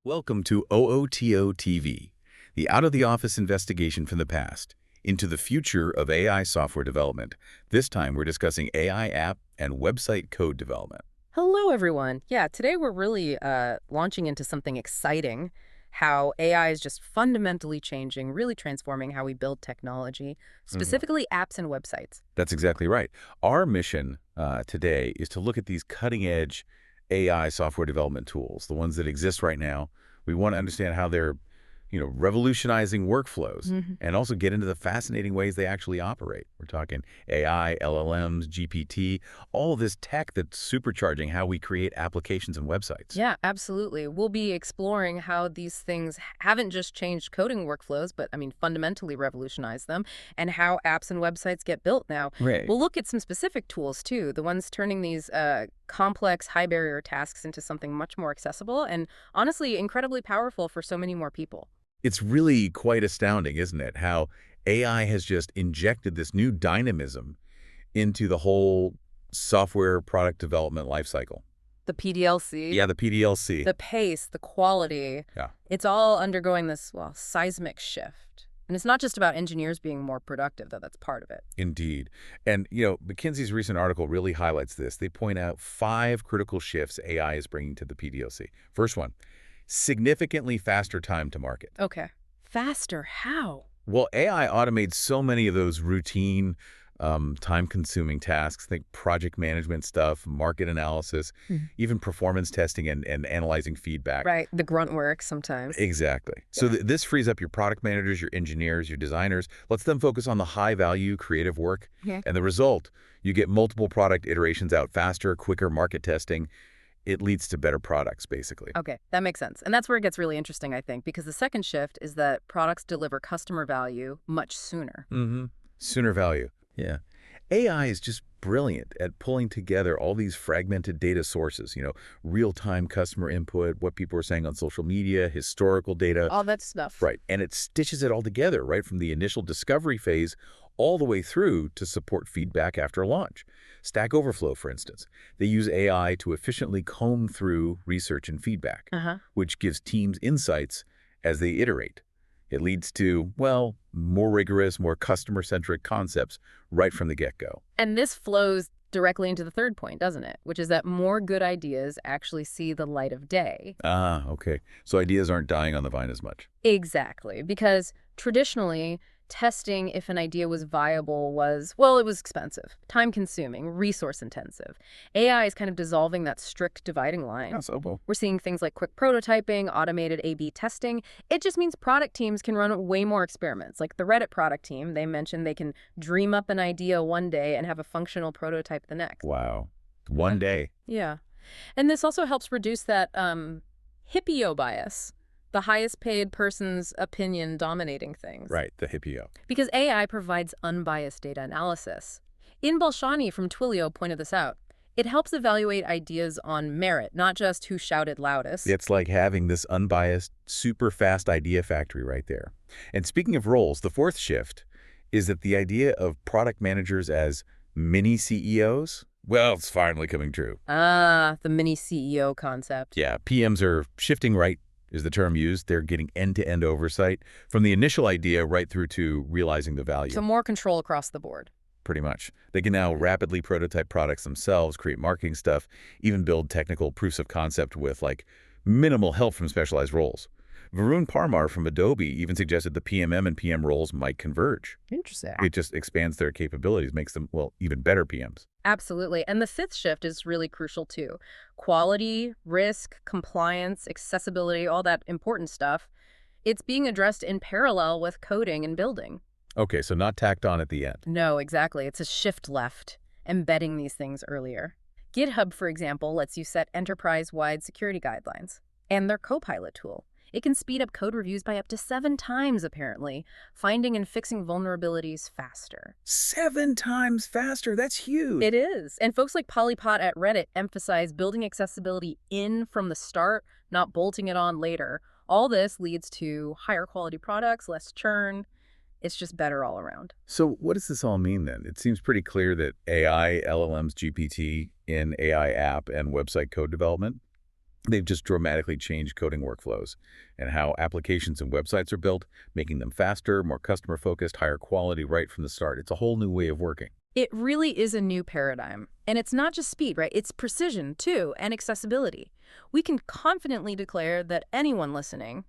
Welcome to OOTO TV, the out-of-the-office investigation from the past into the future of AI software development. This time, we're discussing AI app and website code development. Hello, everyone. Yeah, today we're really launching into something exciting, how AI is just fundamentally changing, really transforming how we build technology, Mhm. specifically apps and websites. That's exactly right. Our mission today is to look at these cutting-edge AI software development tools, the ones that exist right now. We want to understand how they're, revolutionizing workflows Mhm. and also get into the fascinating ways they actually operate. We're talking AI, LLMs, GPT, all of this tech that's supercharging how we create applications and websites. Yeah, absolutely. We'll be exploring how these things haven't just changed coding workflows, but fundamentally revolutionized them, and how apps and websites get built now. Right. We'll look at some specific tools too, the ones turning these complex, high barrier tasks into something much more accessible and honestly incredibly powerful for so many more people. It's really quite astounding, isn't it, how AI has just injected this new dynamism into the whole software product development lifecycle. The PDLC, Yeah, the PDLC. the pace, the quality, Yeah, it's all undergoing this, well, seismic shift. And it's not just about engineers being more productive, though that's part of it. indeed. And, McKinsey's recent article really highlights this. They point out 5 critical shifts AI is bringing to the PDLC. First one, significantly faster time to market. Okay. Faster, how? Well, AI automates so many of those routine, time-consuming tasks. Think project management stuff, market analysis, Mhm. even performance testing and analyzing feedback. Right, the grunt work sometimes. Exactly. So Yeah. this frees up your product managers, your engineers, your designers, lets them focus on the high-value creative work. Yeah. And the result, you get multiple product iterations out faster, quicker market testing. It leads to better products, basically. Okay, that makes sense. And that's where it gets really interesting, I think, because the second shift is that products deliver customer value much sooner. Mm-hmm. Sooner value. Yeah. AI is just brilliant at pulling together all these fragmented data sources, real-time customer input, what people are saying on social media, historical data. All that stuff. Right. And it stitches it all together, right from the initial discovery phase all the way through to support feedback after launch. Stack Overflow, for instance, they use AI to efficiently comb through research and feedback, Uh-huh. which gives teams insights as they iterate. It leads to, well, more rigorous, more customer-centric concepts right from the get-go. And this flows directly into the third point, doesn't it? Which is that more good ideas actually see the light of day. Ah, okay. So ideas aren't dying on the vine as much. Exactly, because traditionally, testing if an idea was viable was, well, it was expensive, time-consuming, resource-intensive. AI is kind of dissolving that strict dividing line. Yeah, so well. We're seeing things like quick prototyping, automated A/B testing. It just means product teams can run way more experiments. Like the Reddit product team, they mentioned they can dream up an idea one day and have a functional prototype the next. Wow. One day. Yeah. And this also helps reduce that hippio bias, the highest paid person's opinion dominating things. Right, the hippio. Because AI provides unbiased data analysis. Balshani from Twilio pointed this out. It helps evaluate ideas on merit, not just who shouted loudest. It's like having this unbiased, super fast idea factory right there. And speaking of roles, the fourth shift is that the idea of product managers as mini CEOs, well, it's finally coming true. Ah, the mini CEO concept. Yeah, PMs are shifting right, is the term used. They're getting end-to-end oversight from the initial idea right through to realizing the value. So more control across the board. Pretty much. They can now rapidly prototype products themselves, create marketing stuff, even build technical proofs of concept with, minimal help from specialized roles. Varun Parmar from Adobe even suggested the PMM and PM roles might converge. Interesting. It just expands their capabilities, makes them, well, even better PMs. Absolutely. And the fifth shift is really crucial too. Quality, risk, compliance, accessibility, all that important stuff. It's being addressed in parallel with coding and building. Okay, so not tacked on at the end. No, exactly. It's a shift left, embedding these things earlier. GitHub, for example, lets you set enterprise-wide security guidelines. And their Copilot tool. It can speed up code reviews by up to 7 times, apparently, finding and fixing vulnerabilities faster. 7 times faster. That's huge. It is. And folks like Polypot at Reddit emphasize building accessibility in from the start, not bolting it on later. All this leads to higher quality products, less churn. It's just better all around. So what does this all mean then? It seems pretty clear that AI, LLMs, GPT in AI app and website code development. They've just dramatically changed coding workflows and how applications and websites are built, making them faster, more customer-focused, higher quality right from the start. It's a whole new way of working. It really is a new paradigm. And it's not just speed, right? It's precision, too, and accessibility. We can confidently declare that anyone listening,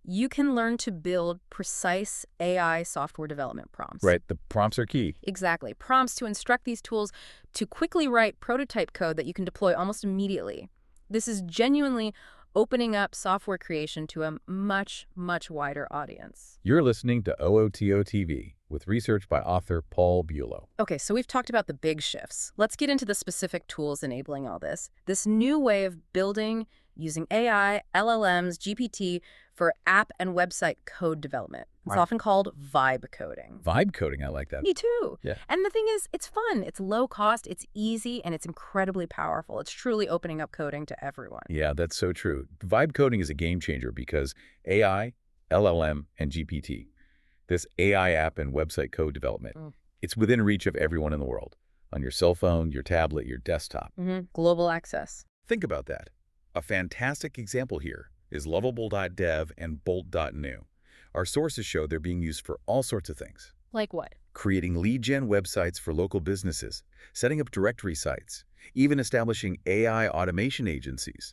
you can learn to build precise AI software development prompts. Right, the prompts are key. Exactly. Prompts to instruct these tools to quickly write prototype code that you can deploy almost immediately. This is genuinely opening up software creation to a much, much wider audience. You're listening to OOTO TV with research by author Paul Bulow. Okay, so we've talked about the big shifts. Let's get into the specific tools enabling all this. This new way of building using AI, LLMs, GPT for app and website code development. It's Right. often called vibe coding. Vibe coding, I like that. Me too. Yeah. And the thing is, it's fun, it's low cost, it's easy, and it's incredibly powerful. It's truly opening up coding to everyone. Yeah, that's so true. Vibe coding is a game changer because AI, LLM, and GPT, this AI app and website code development, it's within reach of everyone in the world, on your cell phone, your tablet, your desktop. Global access. Think about that. A fantastic example here is Lovable.dev and Bolt.new. Our sources show they're being used for all sorts of things. Like what? Creating lead gen websites for local businesses, setting up directory sites, even establishing AI automation agencies.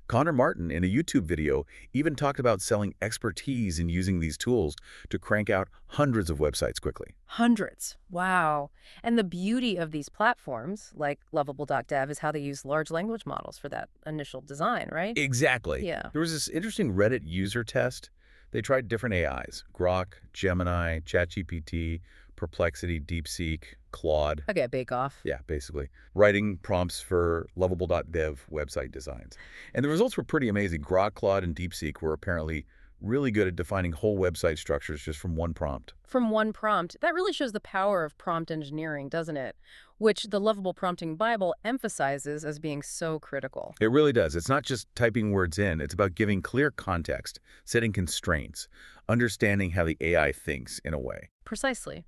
Connor Martin, in a YouTube video, even talked about selling expertise in using these tools to crank out hundreds of websites quickly. Hundreds. Wow. And the beauty of these platforms, like Lovable.dev, is how they use large language models for that initial design, right? Exactly. Yeah. There was this interesting Reddit user test. They tried different AIs, Grok, Gemini, ChatGPT, Perplexity, DeepSeek, Claude. Okay, Bake Off. Yeah, basically. Writing prompts for Lovable.dev website designs. And the results were pretty amazing. Grok, Claude, and DeepSeek were apparently really good at defining whole website structures just from one prompt. From one prompt. That really shows the power of prompt engineering, doesn't it? Which the Lovable Prompting Bible emphasizes as being so critical. It really does. It's not just typing words in. It's about giving clear context, setting constraints, understanding how the AI thinks in a way. Precisely.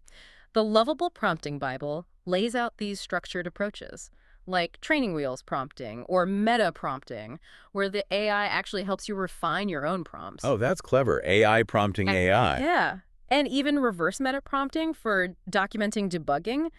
The Lovable Prompting Bible lays out these structured approaches, like training wheels prompting or meta prompting, where the AI actually helps you refine your own prompts. Oh, that's clever. AI prompting AI. Yeah. And even reverse meta prompting for documenting debugging,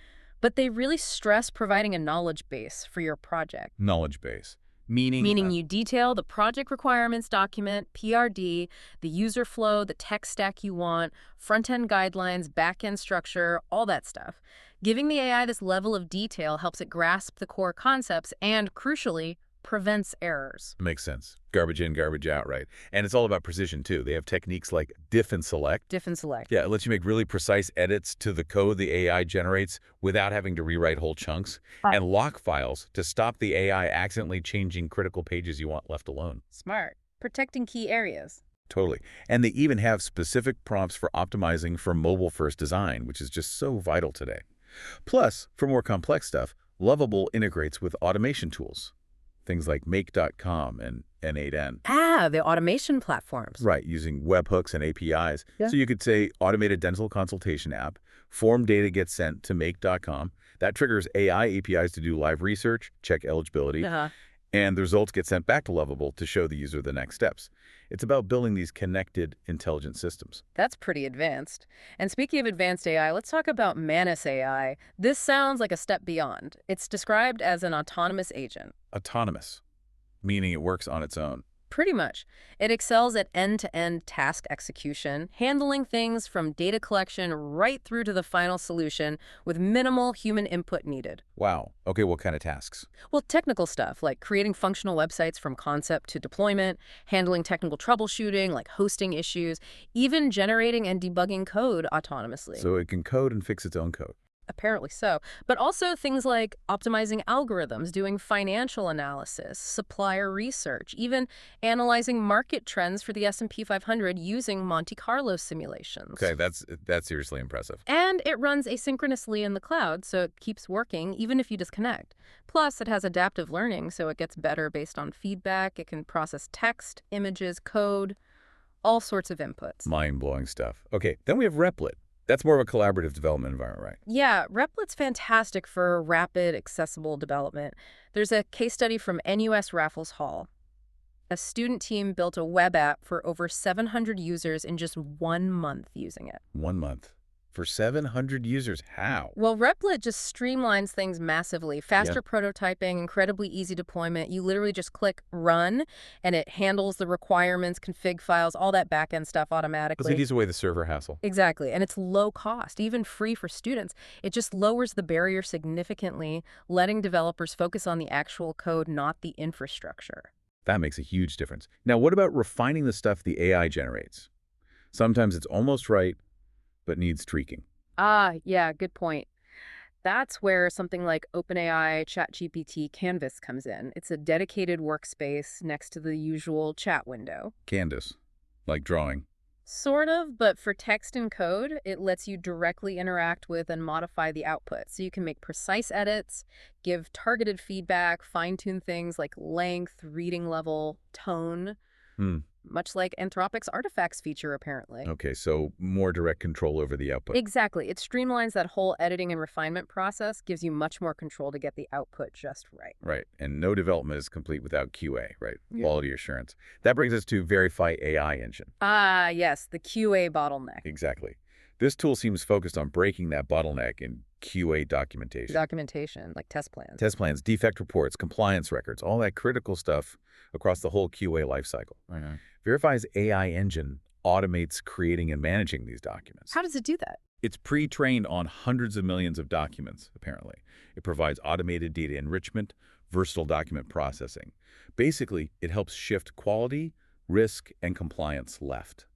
but they really stress providing a knowledge base for your project. Knowledge base. Meaning You detail the project requirements document, PRD, the user flow, the tech stack you want, front-end guidelines, back-end structure, all that stuff. Giving the AI this level of detail helps it grasp the core concepts and, crucially, prevents errors. Makes sense. Garbage in, garbage out, right? And it's all about precision, too. They have techniques like diff and select. Diff and select. Yeah, it lets you make really precise edits to the code the AI generates without having to rewrite whole chunks. And lock files to stop the AI accidentally changing critical pages you want left alone. Smart. Protecting key areas. Totally. And they even have specific prompts for optimizing for mobile-first design, which is just so vital today. Plus, for more complex stuff, Lovable integrates with automation tools. Things like Make.com and N8N. Ah, the automation platforms. Right, using webhooks and APIs. Yeah. So you could say automated dental consultation app, form data gets sent to Make.com. That triggers AI APIs to do live research, check eligibility, and the results get sent back to Lovable to show the user the next steps. It's about building these connected, intelligent systems. That's pretty advanced. And speaking of advanced AI, let's talk about Manus AI. This sounds like a step beyond. It's described as an autonomous agent. Autonomous, meaning it works on its own. Pretty much. It excels at end-to-end task execution, handling things from data collection right through to the final solution with minimal human input needed. Wow. Okay, what kind of tasks? Well, technical stuff like creating functional websites from concept to deployment, handling technical troubleshooting like hosting issues, even generating and debugging code autonomously. So it can code and fix its own code. Apparently so. But also things like optimizing algorithms, doing financial analysis, supplier research, even analyzing market trends for the S&P 500 using Monte Carlo simulations. Okay, that's seriously impressive. And it runs asynchronously in the cloud, so it keeps working even if you disconnect. Plus, it has adaptive learning, so it gets better based on feedback. It can process text, images, code, all sorts of inputs. Mind-blowing stuff. Okay, then we have Replit. That's more of a collaborative development environment, right? Yeah, Replit's fantastic for rapid, accessible development. There's a case study from NUS Raffles Hall. A student team built a web app for over 700 users in just 1 month using it. 1 month. For 700 users, how? Well, Replit just streamlines things massively. Yeah. Faster prototyping, incredibly easy deployment. You literally just click run, and it handles the requirements, config files, all that back-end stuff Because automatically. it eats away the server hassle. Exactly, and it's low cost, even free for students. It just lowers the barrier significantly, letting developers focus on the actual code, not the infrastructure. That makes a huge difference. Now, what about refining the stuff the AI generates? Sometimes it's almost right, but needs tweaking. Ah, yeah, good point. That's where something like OpenAI ChatGPT Canvas comes in. It's a dedicated workspace next to the usual chat window. Canvas, like drawing. Sort of, but for text and code, it lets you directly interact with and modify the output. So you can make precise edits, give targeted feedback, fine-tune things like length, reading level, tone, Hmm. much like Anthropic's artifacts feature, apparently. Okay, so more direct control over the output. Exactly. It streamlines that whole editing and refinement process, gives you much more control to get the output just right. Right, and no development is complete without QA, right? Yeah. Quality assurance. That brings us to Verify AI Engine. Ah, yes, the QA bottleneck. Exactly. This tool seems focused on breaking that bottleneck in QA documentation. Documentation, like test plans. Test plans, defect reports, compliance records, all that critical stuff across the whole QA lifecycle. Mhm. Verify's AI engine automates creating and managing these documents. How does it do that? It's pre-trained on hundreds of millions of documents, apparently. It provides automated data enrichment, versatile document processing. Basically, it helps shift quality, risk, and compliance left.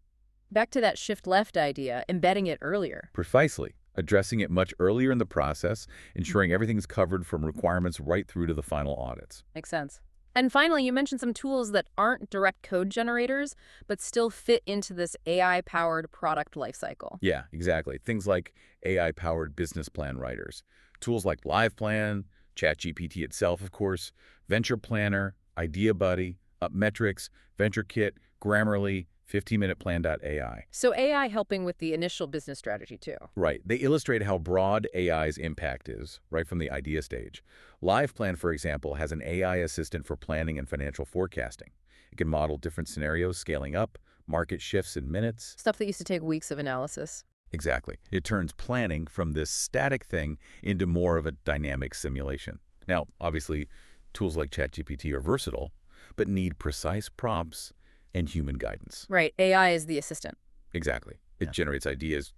Back to that shift left idea, embedding it earlier. Precisely. Addressing it much earlier in the process, ensuring everything's covered from requirements right through to the final audits. Makes sense. And finally, you mentioned some tools that aren't direct code generators, but still fit into this AI-powered product lifecycle. Yeah, exactly. Things like AI-powered business plan writers. Tools like LivePlan, ChatGPT itself, of course, Venture Planner, Idea Buddy, UpMetrics, VentureKit, Grammarly, 15minuteplan.ai. So AI helping with the initial business strategy, too. Right. They illustrate how broad AI's impact is, right from the idea stage. LivePlan, for example, has an AI assistant for planning and financial forecasting. It can model different scenarios, scaling up, market shifts in minutes. Stuff that used to take weeks of analysis. Exactly. It turns planning from this static thing into more of a dynamic simulation. Now, obviously, tools like ChatGPT are versatile, but need precise prompts and human guidance. Right. AI is the assistant. Exactly. It generates ideas,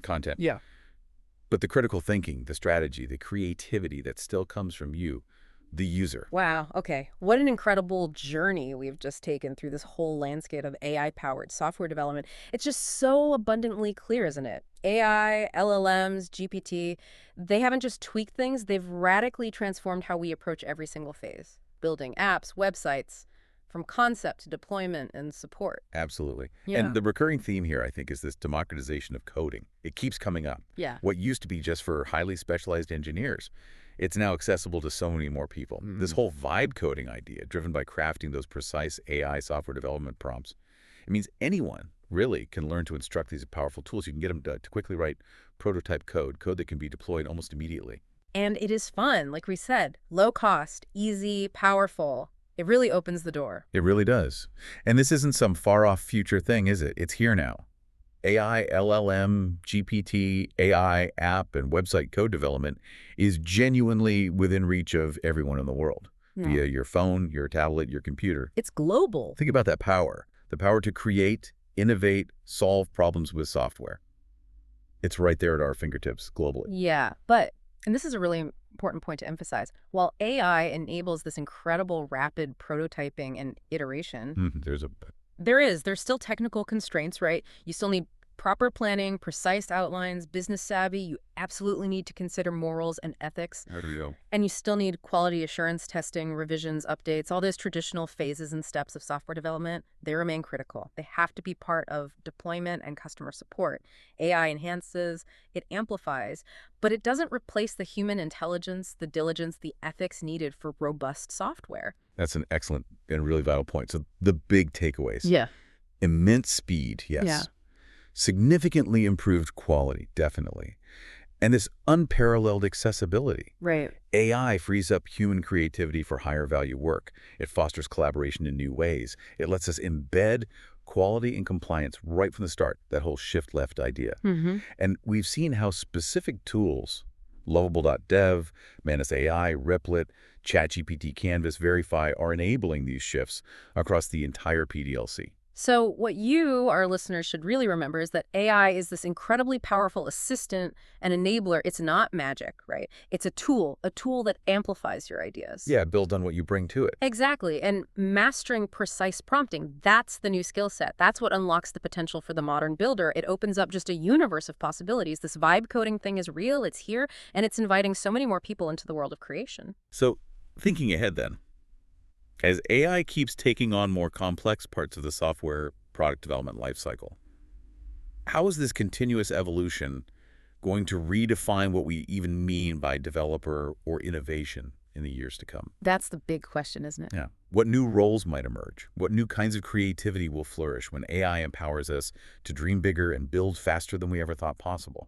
content. Yeah. But the critical thinking, the strategy, the creativity that still comes from you, the user. Wow. Okay. What an incredible journey we've just taken through this whole landscape of AI-powered software development. It's just so abundantly clear, isn't it? AI, LLMs, GPT, they haven't just tweaked things, they've radically transformed how we approach every single phase. Building apps, websites, from concept to deployment and support. Absolutely. Yeah. And the recurring theme here, I think, is this democratization of coding. It keeps coming up. Yeah. What used to be just for highly specialized engineers, it's now accessible to so many more people. This whole vibe coding idea, driven by crafting those precise AI software development prompts, it means anyone really can learn to instruct these powerful tools. You can get them to quickly write prototype code that can be deployed almost immediately. And it is fun, like we said, low cost, easy, powerful. It really opens the door. It really does. And this isn't some far-off future thing, is it? It's here now. AI, LLM, GPT, AI, app, and website code development is genuinely within reach of everyone in the world via your phone, your tablet, your computer. It's global. Think about that power, the power to create, innovate, solve problems with software. It's right there at our fingertips globally. Yeah, but, and this is a really important point to emphasize, while AI enables this incredible rapid prototyping and iteration, there's still technical constraints, right? You still need proper planning, precise outlines, business savvy. You absolutely need to consider morals and ethics. And you still need quality assurance testing, revisions, updates, all those traditional phases and steps of software development. They remain critical. They have to be part of deployment and customer support. AI enhances, it amplifies, but it doesn't replace the human intelligence, the diligence, the ethics needed for robust software. That's an excellent and really vital point. So the big takeaways. Yeah. Immense speed, yes. Yeah. Significantly improved quality, definitely. And this unparalleled accessibility. Right. AI frees up human creativity for higher value work. It fosters collaboration in new ways. It lets us embed quality and compliance right from the start, that whole shift left idea. Mm-hmm. And we've seen how specific tools, Lovable.dev, Manus AI, Replit, ChatGPT Canvas, Verify, are enabling these shifts across the entire PDLC. So what you, our listeners, should really remember is that AI is this incredibly powerful assistant and enabler. It's not magic, right? It's a tool that amplifies your ideas. Yeah, build on what you bring to it. Exactly. And mastering precise prompting, that's the new skill set. That's what unlocks the potential for the modern builder. It opens up just a universe of possibilities. This vibe coding thing is real, it's here, and it's inviting so many more people into the world of creation. So, thinking ahead then, as AI keeps taking on more complex parts of the software product development lifecycle, how is this continuous evolution going to redefine what we even mean by developer or innovation in the years to come? That's the big question, isn't it? Yeah. What new roles might emerge? What new kinds of creativity will flourish when AI empowers us to dream bigger and build faster than we ever thought possible?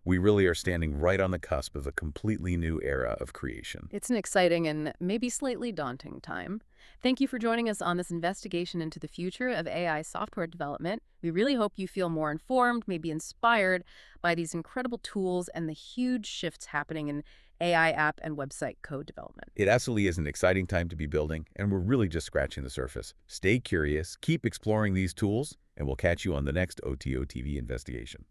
We really are standing right on the cusp of a completely new era of creation. It's an exciting and maybe slightly daunting time. Thank you for joining us on this investigation into the future of AI software development. We really hope you feel more informed, maybe inspired by these incredible tools and the huge shifts happening in AI app and website code development. It absolutely is an exciting time to be building, and we're really just scratching the surface. Stay curious, keep exploring these tools, and we'll catch you on the next OTOTV investigation.